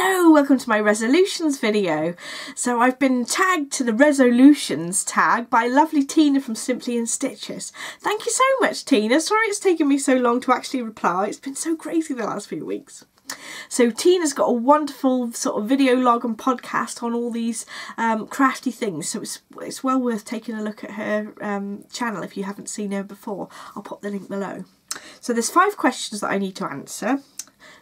Hello, welcome to my ReSEWlutions video. So I've been tagged to the ReSEWlutions tag by lovely Tina from Simply in Stitches. Thank you so much, Tina. Sorry it's taken me so long to actually reply. It's been so crazy the last few weeks. So Tina's got a wonderful sort of video log and podcast on all these crafty things, so it's well worth taking a look at her channel if you haven't seen her before. I'll pop the link below. So there's 5 questions that I need to answer.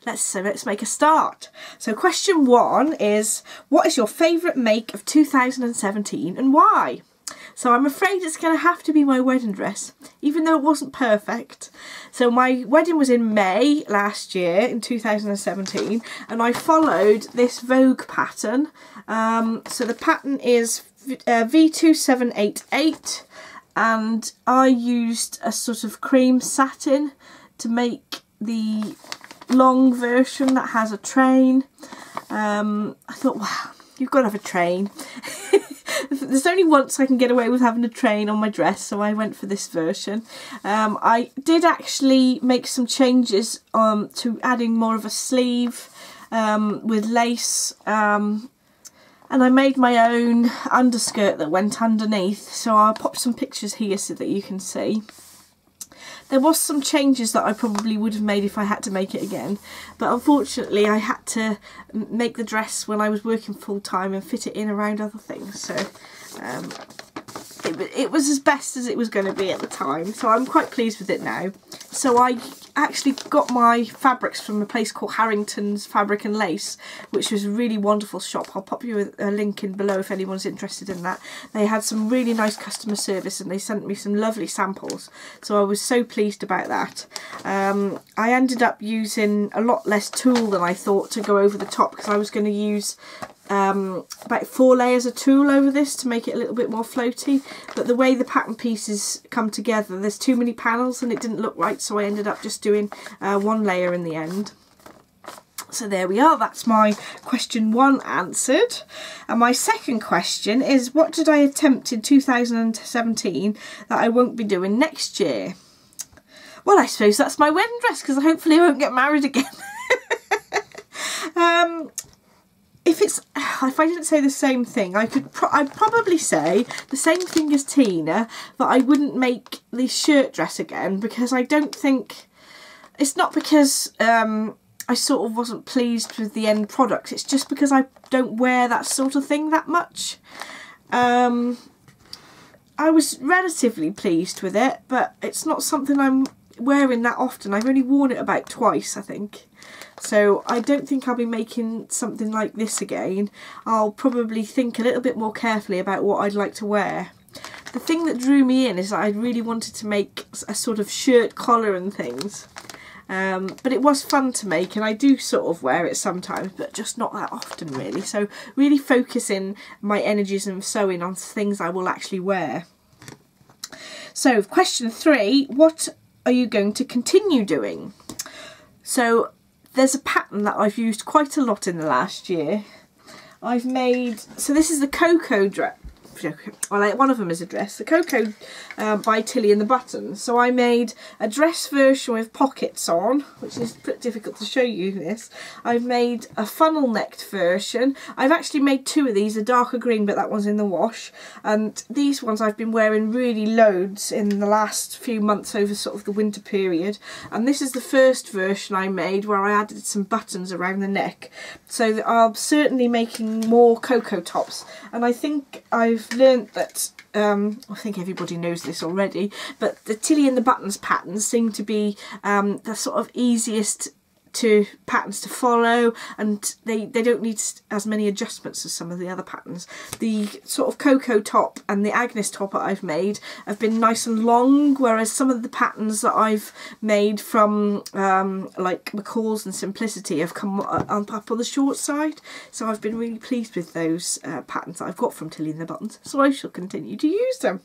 Let's make a start. So question 1 is, what is your favourite make of 2017 and why? So I'm afraid it's going to have to be my wedding dress, even though it wasn't perfect. So my wedding was in May last year, in 2017, and I followed this Vogue pattern. So the pattern is V2788, and I used a sort of cream satin to make the long version that has a train. I thought, wow, you've got to have a train. There's only once I can get away with having a train on my dress, so I went for this version. I did actually make some changes to adding more of a sleeve with lace, and I made my own underskirt that went underneath, so I'll pop some pictures here so that you can see. There was some changes that I probably would have made if I had to make it again, but unfortunately I had to make the dress when I was working full time and fit it in around other things, so it was as best as it was going to be at the time, so I'm quite pleased with it now. So I actually got my fabrics from a place called Harringtons Fabric and Lace, which was a really wonderful shop. I'll pop you a link in below if anyone's interested in that. They had some really nice customer service and they sent me some lovely samples, so I was so pleased about that. I ended up using a lot less tulle than I thought to go over the top, because I was going to use about 4 layers of tulle over this to make it a little bit more floaty, but the way the pattern pieces come together, there's too many panels and it didn't look right, so I ended up just doing 1 layer in the end. So there we are, that's my question 1 answered. And my second question is, what did I attempt in 2017 that I won't be doing next year? Well, I suppose that's my wedding dress, because hopefully I won't get married again. If I didn't say the same thing, I'd probably say the same thing as Tina, but I wouldn't make the shirt dress again, because I don't think, it's not because I sort of wasn't pleased with the end product, it's just because I don't wear that sort of thing that much. I was relatively pleased with it, but it's not something I'm wearing that often. I've only worn it about twice, I think. So I don't think I'll be making something like this again. I'll probably think a little bit more carefully about what I'd like to wear. The thing that drew me in is that I really wanted to make a sort of shirt collar and things. But it was fun to make, and I do sort of wear it sometimes, but just not that often really. So really focusing my energies and sewing on things I will actually wear. So question 3, what are you going to continue doing? So there's a pattern that I've used quite a lot in the last year. I've made, so this is the Cocoa dress. Well, one of them is a dress, the Cocoa by Tilly and the Buttons. So I made a dress version with pockets on, which is pretty difficult to show you this. I've made a funnel necked version. I've actually made 2 of these, a darker green, but that one's in the wash. And these ones I've been wearing really loads in the last few months over sort of the winter period. And this is the first version I made where I added some buttons around the neck. So I'm certainly making more Cocoa tops. And I think I've learned that, I think everybody knows this already, but the Tilly and the Buttons patterns seem to be the sort of easiest patterns to follow, and they don't need as many adjustments as some of the other patterns. The sort of Cocoa top and the Agnes top that I've made have been nice and long, whereas some of the patterns that I've made from like McCall's and Simplicity have come up on the short side, so I've been really pleased with those patterns that I've got from Tilly and the Buttons, so I shall continue to use them.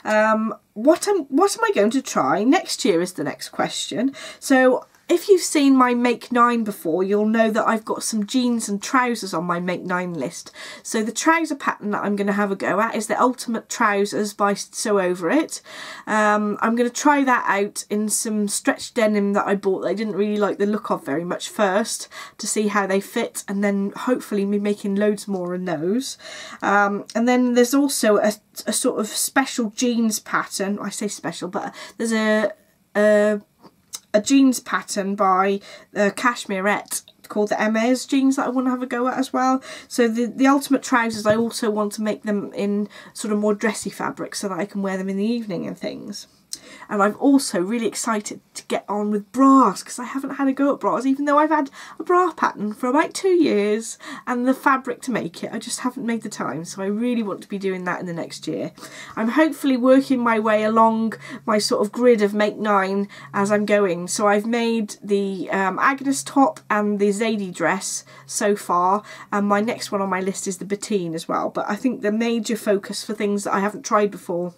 What am I going to try next year is the next question. So If you've seen my Make 9 before, you'll know that I've got some jeans and trousers on my Make 9 list. So the trouser pattern that I'm going to have a go at is the Ultimate Trousers by Sew Over It. I'm going to try that out in some stretch denim that I bought that I didn't really like the look of very much first, to see how they fit, and then hopefully be making loads more in those. And then there's also a sort of special jeans pattern. I say special, but there's a jeans pattern by Cashmerette called the Hermes jeans that I want to have a go at as well. So the Ultimate Trousers, I also want to make them in sort of more dressy fabric so that I can wear them in the evening and things. And I'm also really excited to get on with bras, because I haven't had a go at bras, even though I've had a bra pattern for about 2 years and the fabric to make it. I just haven't made the time, so I really want to be doing that in the next year. I'm hopefully working my way along my sort of grid of Make 9 as I'm going. So I've made the Agnes top and the Zadie dress so far, and my next one on my list is the Bettine as well. But I think the major focus for things that I haven't tried before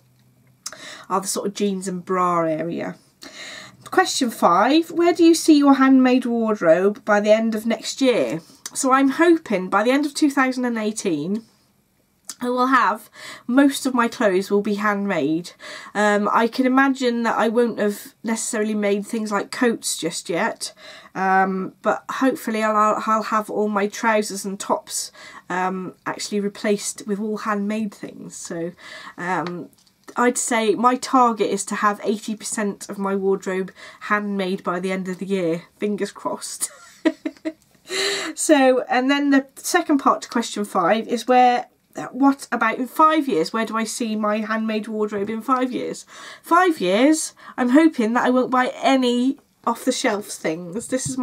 are the sort of jeans and bra area. Question 5, where do you see your handmade wardrobe by the end of next year? So I'm hoping by the end of 2018 I will have most of my clothes will be handmade. I can imagine that I won't have necessarily made things like coats just yet, but hopefully I'll have all my trousers and tops actually replaced with all handmade things. So I'd say my target is to have 80% of my wardrobe handmade by the end of the year. Fingers crossed. So, and then the second part to question 5 is what about in 5 years? Where do I see my handmade wardrobe in 5 years? 5 years, I'm hoping that I won't buy any off the shelves things. This is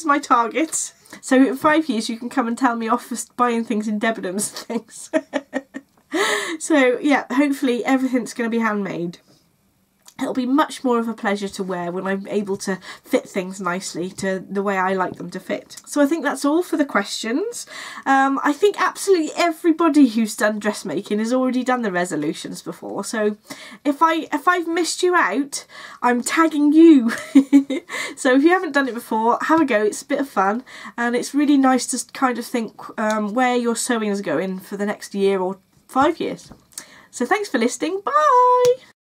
my target. So in 5 years you can come and tell me off for buying things in Debenhams and things. So yeah, hopefully everything's going to be handmade. It'll be much more of a pleasure to wear when I'm able to fit things nicely to the way I like them to fit. So I think that's all for the questions. I think absolutely everybody who's done dressmaking has already done the ReSEWlutions before. So if I've missed you out, I'm tagging you. So if you haven't done it before, have a go. It's a bit of fun, and it's really nice to kind of think where your sewing is going for the next year or 5 years. So thanks for listening. Bye!